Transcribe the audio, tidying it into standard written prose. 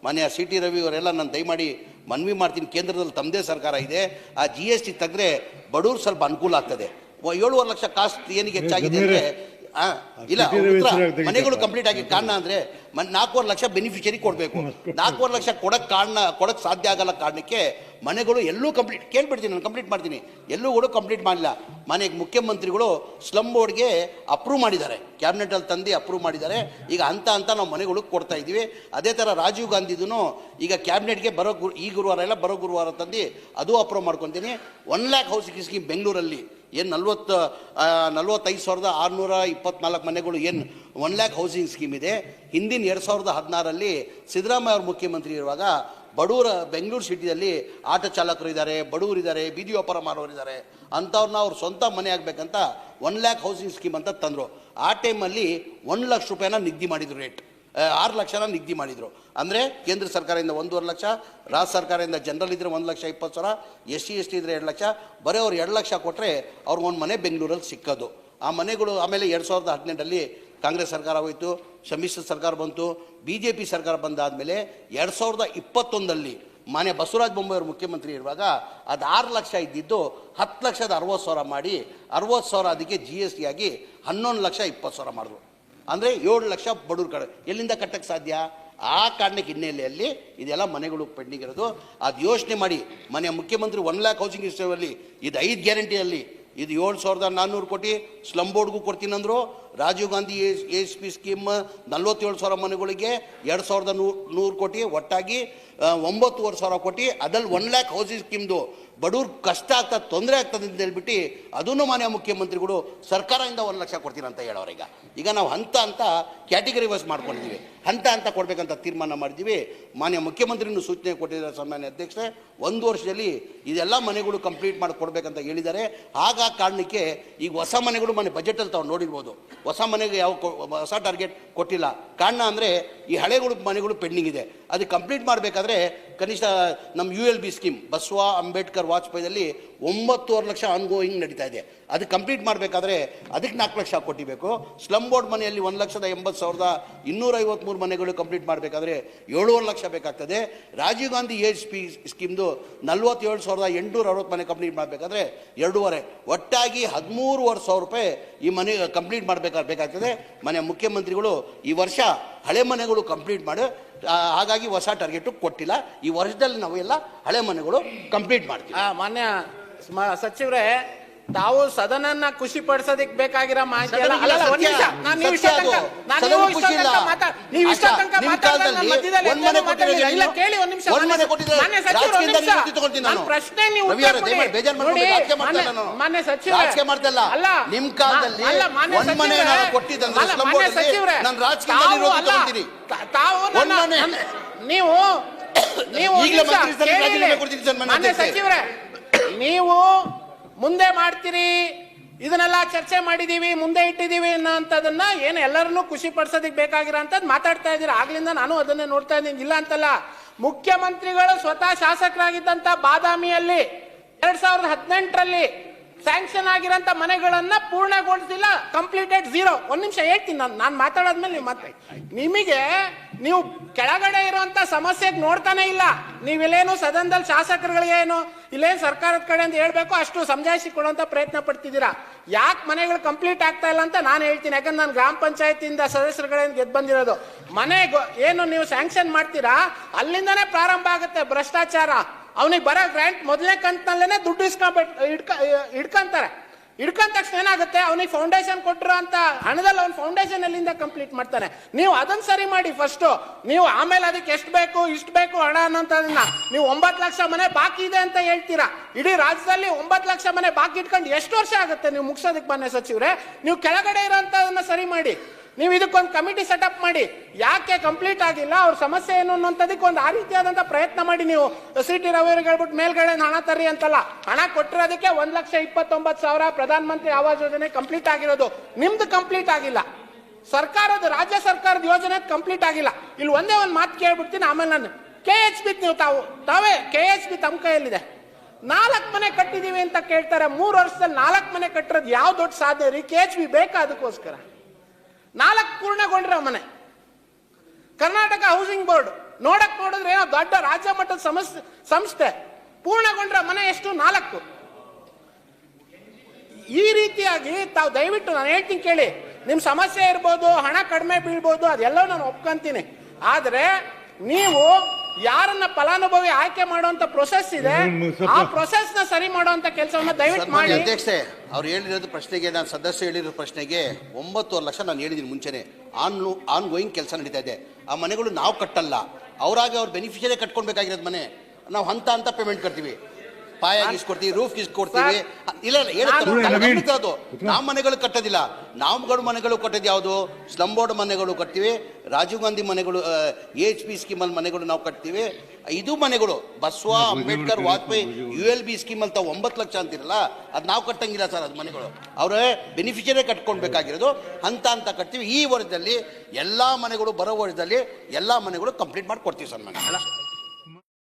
ಮಾನ್ಯ C T Ravi ಅವರೆಲ್ಲ ನಾನು ದಯಮಾಡಿ ಮನವಿ ಮಾಡ್ತೀನಿ, ಕೇಂದ್ರದಲ್ಲಿ ತಮ್ಮದೇ ಸರ್ಕಾರ ಇದೆ, ಆ GST ತೆಗೆದ್ರೆ ಬಡವ್ರು ಸ್ವಲ್ಪ ಅನುಕೂಲ ಆಗ್ತದೆ. 7.5 ಲಕ್ಷ ಕಾಸ್ಟ್ ಏನಕ್ಕೆ ಹೆಚ್ಚಾಗಿದೆ ಅಂದರೆ ಇಲ್ಲ ಮನೆಗಳು ಕಂಪ್ಲೀಟ್ ಆಗಿ ಕಾರಣ ಅಂದರೆ 4.5 ಲಕ್ಷ ಬೆನಿಫಿಷರಿ ಕೊಡಬೇಕು. 4.5 ಲಕ್ಷ ಕೊಡಕ್ಕೆ ಸಾಧ್ಯ ಆಗಲ್ಲ ಕಾರಣಕ್ಕೆ ಮನೆಗಳು ಎಲ್ಲೂ ಕಂಪ್ಲೀಟ್ ಕೇಳ್ಬಿಡ್ತೀನಿ, ನಾನು ಕಂಪ್ಲೀಟ್ ಮಾಡ್ತೀನಿ, ಎಲ್ಲೂ ಕೂಡ ಕಂಪ್ಲೀಟ್ ಮಾಡಲಿಲ್ಲ. ಮನೆಗೆ ಮುಖ್ಯಮಂತ್ರಿಗಳು ಸ್ಲಮ್ ಬೋರ್ಡ್ಗೆ ಅಪ್ರೂವ್ ಮಾಡಿದ್ದಾರೆ, ಕ್ಯಾಬಿನೆಟಲ್ಲಿ ತಂದು ಅಪ್ರೂವ್ ಮಾಡಿದ್ದಾರೆ. ಈಗ ಅಂತ ನಾವು ಮನೆಗಳಿಗೆ ಕೊಡ್ತಾ ಇದ್ದೀವಿ. ಅದೇ ಥರ ರಾಜೀವ್ ಗಾಂಧಿದೂ ಈಗ ಕ್ಯಾಬಿನೆಟ್ಗೆ ಈ ಗುರುವಾರ ಎಲ್ಲ ಬರೋ ಗುರುವಾರ ತಂದು ಅದು ಅಪ್ರೂವ್ ಮಾಡ್ಕೊತೀನಿ. 1 ಲ್ಯಾಕ್ ಹೌಸಿಂಗ್ ಸ್ಕೀಮ್ ಬೆಂಗಳೂರಲ್ಲಿ ಏನು 45,624 ಮನೆಗಳು ಏನು 1 ಲ್ಯಾಕ್ ಹೌಸಿಂಗ್ ಸ್ಕೀಮ್ ಇದೆ. ಹಿಂದಿನ 2016ರಲ್ಲಿ ಸಿದ್ದರಾಮಯ್ಯ ಅವರು ಮುಖ್ಯಮಂತ್ರಿ ಇರುವಾಗ ಬಡವರ ಬೆಂಗಳೂರು ಸಿಟಿಯಲ್ಲಿ ಆಟೋ ಚಾಲಕರು ಇದ್ದಾರೆ, ಬಡವರು ಇದ್ದಾರೆ, ಬೀದಿ ವ್ಯಾಪಾರ ಮಾಡೋರು ಇದ್ದಾರೆ, ಅಂಥವ್ರನ್ನ ಅವ್ರು ಸ್ವಂತ ಮನೆ ಆಗಬೇಕಂತ 1 ಲ್ಯಾಕ್ ಹೌಸಿಂಗ್ ಸ್ಕೀಮ್ ಅಂತ ತಂದರು. ಆ ಟೈಮಲ್ಲಿ 1 ಲಕ್ಷ ರೂಪಾಯಿನ ನಿಗದಿ ಮಾಡಿದ್ರು, ರೇಟ್ 6 ಲಕ್ಷನ ನಿಗದಿ ಮಾಡಿದರು. ಅಂದರೆ ಕೇಂದ್ರ ಸರ್ಕಾರದಿಂದ 1.5 ಲಕ್ಷ, ರಾಜ್ಯ ಸರ್ಕಾರದಿಂದ ಜನರಲ್ ಇದ್ದರೆ 1,20,000, SC ST ಇದ್ದರೆ 2 ಲಕ್ಷ, ಬರೀ ಅವ್ರು 2 ಲಕ್ಷ ಕೊಟ್ಟರೆ ಅವ್ರಿಗೊಂದು ಮನೆ ಬೆಂಗಳೂರಲ್ಲಿ ಸಿಕ್ಕೋದು. ಆ ಮನೆಗಳು ಆಮೇಲೆ 2018ರಲ್ಲಿ ಕಾಂಗ್ರೆಸ್ ಸರ್ಕಾರ ಹೋಯಿತು, ಸಮ್ಮಿಶ್ರ ಸರ್ಕಾರ ಬಂತು, BJP ಸರ್ಕಾರ ಬಂದಾದಮೇಲೆ 2021ರಲ್ಲಿ ಮಾನ್ಯ ಬಸವರಾಜ ಬೊಮ್ಮಾಯಿ ಅವರು ಮುಖ್ಯಮಂತ್ರಿ ಇರುವಾಗ ಅದು 6 ಲಕ್ಷ ಇದ್ದಿದ್ದು 10,60,000 ಮಾಡಿ 60,000 ಅದಕ್ಕೆ GST ಆಗಿ 11,20,000 ಮಾಡಿದ್ರು. ಅಂದರೆ 7 ಲಕ್ಷ ಬಡವ್ರ ಕಡೆ ಎಲ್ಲಿಂದ ಕಟ್ಟಕ್ಕೆ ಸಾಧ್ಯ? ಆ ಕಾರಣಕ್ಕೆ ಹಿನ್ನೆಲೆಯಲ್ಲಿ ಇದೆಲ್ಲ ಮನೆಗಳು ಪೆಂಡಿಂಗ್ ಇರೋದು. ಅದು ಯೋಚನೆ ಮಾಡಿ ಮನೆಯ ಮುಖ್ಯಮಂತ್ರಿ 1 ಲ್ಯಾಕ್ ಹೌಸಿಂಗ್ ಸ್ಕೀಮಲ್ಲಿ ಇದು 5 ಗ್ಯಾರಂಟಿಯಲ್ಲಿ ಇದು 7,400 ಕೋಟಿ ಸ್ಲಮ್ ಬೋರ್ಡ್ಗೂ ಕೊಡ್ತೀನಂದ್ರು. ರಾಜೀವ್ ಗಾಂಧಿ ASP ಸ್ಕೀಮ್ 47,000 ಮನೆಗಳಿಗೆ 2,100 ಕೋಟಿ, ಒಟ್ಟಾಗಿ 9,500 ಕೋಟಿ. ಅದ್ರಲ್ಲಿ 1 ಲ್ಯಾಕ್ ಹೌಸಿಂಗ್ ಸ್ಕೀಮ್ದು ಬಡವ್ರು ಕಷ್ಟ ಆಗ್ತದೆ, ತೊಂದರೆ ಆಗ್ತದೆ ಅಂತ ಹೇಳ್ಬಿಟ್ಟು ಅದನ್ನು ಮಾನ್ಯ ಮುಖ್ಯಮಂತ್ರಿಗಳು ಸರ್ಕಾರದಿಂದ 1 ಲಕ್ಷ ಕೊಡ್ತೀನಿ ಅಂತ ಹೇಳೋರು. ಈಗ ನಾವು ಹಂತ ಕ್ಯಾಟಗರಿ ವೈಸ್ ಮಾಡ್ಕೊಂಡಿದ್ದೀವಿ, ಹಂತ ಕೊಡಬೇಕಂತ ತೀರ್ಮಾನ ಮಾಡಿದ್ದೀವಿ. ಮಾನ್ಯ ಮುಖ್ಯಮಂತ್ರಿನೂ ಸೂಚನೆ ಕೊಟ್ಟಿದ್ದಾರೆ ಸನ್ಮಾನ್ಯ ಅಧ್ಯಕ್ಷರೇ, 1 ವರ್ಷದಲ್ಲಿ ಇದೆಲ್ಲ ಮನೆಗಳು ಕಂಪ್ಲೀಟ್ ಮಾಡಿ ಕೊಡಬೇಕಂತ ಹೇಳಿದ್ದಾರೆ. ಆಗ ಕಾರಣಕ್ಕೆ ಈಗ ಹೊಸ ಮನೆಗಳು ಮನೆ ಬಜೆಟಲ್ಲಿ ತಾವು ನೋಡಿರ್ಬೋದು, ಹೊಸ ಮನೆಗೆ ಹೊಸ ಟಾರ್ಗೆಟ್ ಕೊಟ್ಟಿಲ್ಲ. ಕಾರಣ ಅಂದರೆ ಈ ಹಳೆಗಳು ಮನೆಗಳು ಪೆಂಡಿಂಗ್ ಇದೆ, ಅದು ಕಂಪ್ಲೀಟ್ ಮಾಡಬೇಕಾದ್ರೆ ಕನಿಷ್ಠ ನಮ್ಮ ULB ಸ್ಕೀಮ್ ಬಸವ ಅಂಬೇಡ್ಕರ್ ವಾಜಪೇಯಿದಲ್ಲಿ 9.5 ಲಕ್ಷ ಆನ್ಗೋಯಿಂಗ್ ನಡೀತಾ ಇದೆ. ಅದು ಕಂಪ್ಲೀಟ್ ಮಾಡಬೇಕಾದ್ರೆ ಅದಕ್ಕೆ 4 ಲಕ್ಷ ಕೊಟ್ಟಿಬೇಕು. ಸ್ಲಮ್ ಬೋರ್ಡ್ ಮನೆಯಲ್ಲಿ 1,80,253 ಮನೆಗಳು ಕಂಪ್ಲೀಟ್ ಮಾಡಬೇಕಾದ್ರೆ 7.5 ಲಕ್ಷ ಬೇಕಾಗ್ತದೆ. ರಾಜೀವ್ ಗಾಂಧಿ ASP ಸ್ಕೀಮ್ದು 47,860 ಮನೆ ಕಂಪ್ಲೀಟ್ ಮಾಡಬೇಕಾದ್ರೆ 2.5, ಒಟ್ಟಾಗಿ 13,500 ರೂಪಾಯಿ ಈ ಮನೆ ಕಂಪ್ಲೀಟ್ ಬೇಕಾಗ್ತದೆ. ಮನೆ ಮುಖ್ಯಮಂತ್ರಿಗಳು ಈ ವರ್ಷ ಹಳೆ ಮನೆಗಳು ಕಂಪ್ಲೀಟ್ ಮಾಡಿ, ಹಾಗಾಗಿ ಹೊಸ ಟಾರ್ಗೆಟು ಕೊಟ್ಟಿಲ್ಲ. ಈ ವರ್ಷದಲ್ಲಿ ನಾವೆಲ್ಲ ಹಳೆ ಮನೆಗಳು ಕಂಪ್ಲೀಟ್ ಮಾಡ್ತೀವಿ. ಮಾನ್ಯ ಸಚಿವರೇ, ತಾವು ಸದನನ್ನ ಖುಷಿ ಪಡಿಸೋದಕ್ಕೆ ಬೇಕಾಗಿರೋ ಮಾಹಿತಿ ಪ್ರಶ್ನೆ ನೀವು ಮಾನ್ಯ ಸಚಿವರೇ, ನೀವು ಮುಂದೆ ಮಾಡ್ತೀರಿ, ಇದನ್ನೆಲ್ಲ ಚರ್ಚೆ ಮಾಡಿದೀವಿ, ಮುಂದೆ ಇಟ್ಟಿದ್ದೀವಿ ಅನ್ನೋಂಥದ್ದನ್ನ ಏನು ಎಲ್ಲರನ್ನೂ ಖುಷಿ ಪಡಿಸೋದಕ್ಕೆ ಬೇಕಾಗಿರೋ ಅಂಥದ್ದು ಮಾತಾಡ್ತಾ ಇದ್ದೀರಾ. ಆಗ್ಲಿಂದ ನಾನು ಅದನ್ನೇ ನೋಡ್ತಾ ಇದ್ದೀನಿ, ಇಲ್ಲ ಅಂತಲ್ಲ. ಮುಖ್ಯಮಂತ್ರಿಗಳು ಸ್ವತಃ ಶಾಸಕರಾಗಿದ್ದಂಥ ಬಾದಾಮಿಯಲ್ಲಿ 2018ರಲ್ಲಿ ಸ್ಯಾಂಕ್ಷನ್ ಆಗಿರೋಂಥ ಮನೆಗಳನ್ನ ಪೂರ್ಣಗೊಳಿಸಿಲ್ಲ, ಕಂಪ್ಲೀಟೆಡ್ 0. 1 ನಿಮಿಷ ಹೇಳ್ತೀನಿ, ನಾನು ಮಾತಾಡೋದ್ಮೇಲೆ ನೀವು ನಿಮಗೆ ನೀವು ಕೆಳಗಡೆ ಇರುವಂತ ಸಮಸ್ಯೆಗೆ ನೋಡ್ತಾನೆ ಇಲ್ಲ. ನೀವಿಲ್ಲೇನು ಸದನದಲ್ಲಿ ಶಾಸಕರುಗಳಿಗೆ ಏನು ಇಲ್ಲೇನು ಸರ್ಕಾರದ ಕಡೆ ಅಂತ ಹೇಳ್ಬೇಕು ಅಷ್ಟು ಸಮಜಾಯಿಸಿ ಕೊಡುವಂತ ಪ್ರಯತ್ನ ಪಡ್ತಿದ್ದೀರಾ. ಯಾಕೆ ಮನೆಗಳು ಕಂಪ್ಲೀಟ್ ಆಗ್ತಾ ಇಲ್ಲ ಅಂತ ನಾನು ಹೇಳ್ತೀನಿ. ಯಾಕಂದ್ರೆ ನಾನು ಗ್ರಾಮ ಪಂಚಾಯತಿಯಿಂದ ಸದಸ್ಯರುಗಳಿಂದ ಗೆದ್ದು ಬಂದಿರೋದು. ಮನೆ ಏನು ನೀವು ಸ್ಯಾಂಕ್ಷನ್ ಮಾಡ್ತೀರಾ ಅಲ್ಲಿಂದಾನೇ ಪ್ರಾರಂಭ ಆಗುತ್ತೆ ಭ್ರಷ್ಟಾಚಾರ. ಅವನಿಗೆ ಬರೋ ಗ್ರಾಂಟ್ ಮೊದಲನೇ ಕಂತಿನಲ್ಲೇನೆ ದುಡ್ಡು ಇಡ್ಕೊಂತಾರೆ. ಇಡ್ಕೊಂಡ ತಕ್ಷಣ ಏನಾಗುತ್ತೆ, ಅವನಿಗೆ ಫೌಂಡೇಶನ್ ಕೊಟ್ಟಿರೋ ಅಂತ ಹಣದಲ್ಲಿ ಅವ್ನ ಫೌಂಡೇಶನ್ ಎಲ್ಲಿಂದ ಕಂಪ್ಲೀಟ್ ಮಾಡ್ತಾನೆ. ನೀವು ಅದನ್ನ ಸರಿ ಮಾಡಿ ಫಸ್ಟ್. ನೀವು ಆಮೇಲೆ ಅದಕ್ಕೆ ಎಷ್ಟು ಬೇಕು ಇಷ್ಟು ಬೇಕು ಹಣ ಅನ್ನೋಂಥದನ್ನ ನೀವು 9 ಲಕ್ಷ ಮನೆ ಬಾಕಿ ಇದೆ ಅಂತ ಹೇಳ್ತೀರಾ. ಇಡೀ ರಾಜ್ಯದಲ್ಲಿ 9 ಲಕ್ಷ ಮನೆ ಬಾಕಿ ಇಟ್ಕೊಂಡು ಎಷ್ಟು ವರ್ಷ ಆಗುತ್ತೆ ನೀವು ಮುಗಿಸೋದಕ್ಕೆ? ಮಾನ್ಯ ಸಚಿವರೇ, ನೀವು ಕೆಳಗಡೆ ಇರೋಂಥದನ್ನ ಸರಿ ಮಾಡಿ. ನೀವು ಇದಕ್ಕೊಂದು ಕಮಿಟಿ ಸೆಟಪ್ ಮಾಡಿ, ಯಾಕೆ ಕಂಪ್ಲೀಟ್ ಆಗಿಲ್ಲ, ಅವ್ರ ಸಮಸ್ಯೆ ಏನು ಅನ್ನೋಂಥದಕ್ಕೆ ಒಂದು ಆ ರೀತಿಯಾದಂಥ ಪ್ರಯತ್ನ ಮಾಡಿ. ನೀವು CT ರವಿ ಅವ್ರಿಗೆ ಹೇಳ್ಬಿಟ್ಟು ಮೇಲ್ಗಡೆ ಹಣ ತರ್ರಿ ಅಂತಲ್ಲ, ಹಣ ಕೊಟ್ಟಿರೋದಕ್ಕೆ 1,29,000 ಪ್ರಧಾನ ಮಂತ್ರಿ ಆವಾಸ್ ಯೋಜನೆ ಕಂಪ್ಲೀಟ್ ಆಗಿರೋದು. ನಿಮ್ದು ಕಂಪ್ಲೀಟ್ ಆಗಿಲ್ಲ, ಸರ್ಕಾರದ ರಾಜ್ಯ ಸರ್ಕಾರದ ಯೋಜನೆ ಕಂಪ್ಲೀಟ್ ಆಗಿಲ್ಲ. ಇಲ್ಲಿ ಒಂದೇ ಒಂದು ಮಾತು ಕೇಳ್ಬಿಡ್ತೀನಿ, ಆಮೇಲೆ ನಾನು KHB ನೀವು ತಾವೇ KHB ತಮ್ಮ ಕೈಯಲ್ಲಿದೆ. 4 ಮನೆ ಕಟ್ಟಿದೀವಿ ಅಂತ ಕೇಳ್ತಾರೆ. 3 ವರ್ಷದಲ್ಲಿ 4 ಮನೆ ಕಟ್ಟಿರೋದು ಯಾವ ದೊಡ್ಡ ಸಾಧನೆ ರೀ? KHB ಬೇಕಾ ಅದಕ್ಕೋಸ್ಕರ? 4 ಪೂರ್ಣಗೊಂಡಿರೋ ಮನೆ. ಕರ್ನಾಟಕ ಹೌಸಿಂಗ್ ಬೋರ್ಡ್ ನೋಡಿದ್ರೆ ಏನೋ ದೊಡ್ಡ ರಾಜ್ಯ ಮಟ್ಟದ ಸಂಸ್ಥೆ, ಪೂರ್ಣಗೊಂಡ್ರೆ ಮನೆ ಎಷ್ಟು? 4. ಈ ರೀತಿಯಾಗಿ ತಾವು ದಯವಿಟ್ಟು ನಾನು ಹೇಳ್ತೀನಿ ಕೇಳಿ, ನಿಮ್ ಸಮಸ್ಯೆ ಇರ್ಬೋದು, ಹಣ ಕಡಿಮೆ ಬೀಳ್ಬೋದು, ಅದೆಲ್ಲ ನಾನು ಒಪ್ಕೊಂತೀನಿ. ಆದ್ರೆ ನೀವು ಯಾರನ್ನ ಫಲಾನುಭವಿ ಆಯ್ಕೆ ಮಾಡುವಂತ ಪ್ರೊಸೆಸ್ ಇದೆ, ಆ ಪ್ರೊಸೆಸ್ ನ ಸರಿ ಮಾಡುವಂತ ಕೆಲಸವನ್ನ ದಯವಿಟ್ಟು ಮಾಡಿ. ಅಧ್ಯಕ್ಷೆ, ಅವ್ರು ಹೇಳಿರೋದು ಪ್ರಶ್ನೆಗೆ, ನಾನು ಸದಸ್ಯ ಹೇಳಿರೋ ಪ್ರಶ್ನೆಗೆ 9.5 ಲಕ್ಷ ನಾನು ಹೇಳಿದ್ದೀನಿ ಮುಂಚೆನೆ. ಆನ್ ಗೋಯಿಂಗ್ ಕೆಲಸ ನಡೀತಾ ಇದೆ. ಆ ಮನೆಗಳು ನಾವು ಕಟ್ಟಲ್ಲ, ಅವರಾಗಿ ಅವ್ರ ಬೆನಿಫಿಷಿಯರಿ ಕಟ್ಕೊಳ್ಬೇಕಾಗಿರೋದು ಮನೆ. ನಾವು ಹಂತ ಹಂತ ಪೇಮೆಂಟ್ ಕೊಡ್ತೀವಿ, ಪಾಯ ಗೀಸ್ಕೊಡ್ತೀವಿ, ರೂಫ್ ಗೀಸ್ಕೊಡ್ತೀವಿ. ಇಲ್ಲ ಹೇಳುತ್ತೆ, ನಾವು ಮನೆಗಳು ಕಟ್ಟೋದಿಲ್ಲ. ನಾವುಗಳು ಮನೆಗಳು ಕಟ್ಟೋದು ಯಾವುದು? ಸ್ಲಮ್ ಬೋರ್ಡ್ ಮನೆಗಳು ಕಟ್ತೀವಿ, ರಾಜೀವ್ ಗಾಂಧಿ ಮನೆಗಳು, AHP ಸ್ಕೀಮಲ್ಲಿ ಮನೆಗಳು ನಾವು ಕಟ್ತೀವಿ. ಇದು ಮನೆಗಳು ಬಸವ, ಅಂಬೇಡ್ಕರ್, ವಾಜಪೇಯಿ, ULB ಸ್ಕೀಮಲ್ಲಿ ತಾವು 9 ಲಕ್ಷ ಅಂತಿರಲ್ಲ, ಅದು ನಾವು ಕಟ್ಟಂಗಿಲ್ಲ ಸರ್. ಅದು ಮನೆಗಳು ಅವರೇ ಬೆನಿಫಿಷಿಯರೇ ಕಟ್ಕೊಳ್ಬೇಕಾಗಿರೋದು. ಹಂತ ಹಂತ ಕಟ್ತೀವಿ. ಈ ವರ್ಷದಲ್ಲಿ ಎಲ್ಲ ಮನೆಗಳು, ಬರೋ ವರ್ಷದಲ್ಲಿ ಎಲ್ಲ ಮನೆಗಳು ಕಂಪ್ಲೀಟ್ ಮಾಡಿ ಕೊಡ್ತೀವಿ ಸರ್. ಮನೆ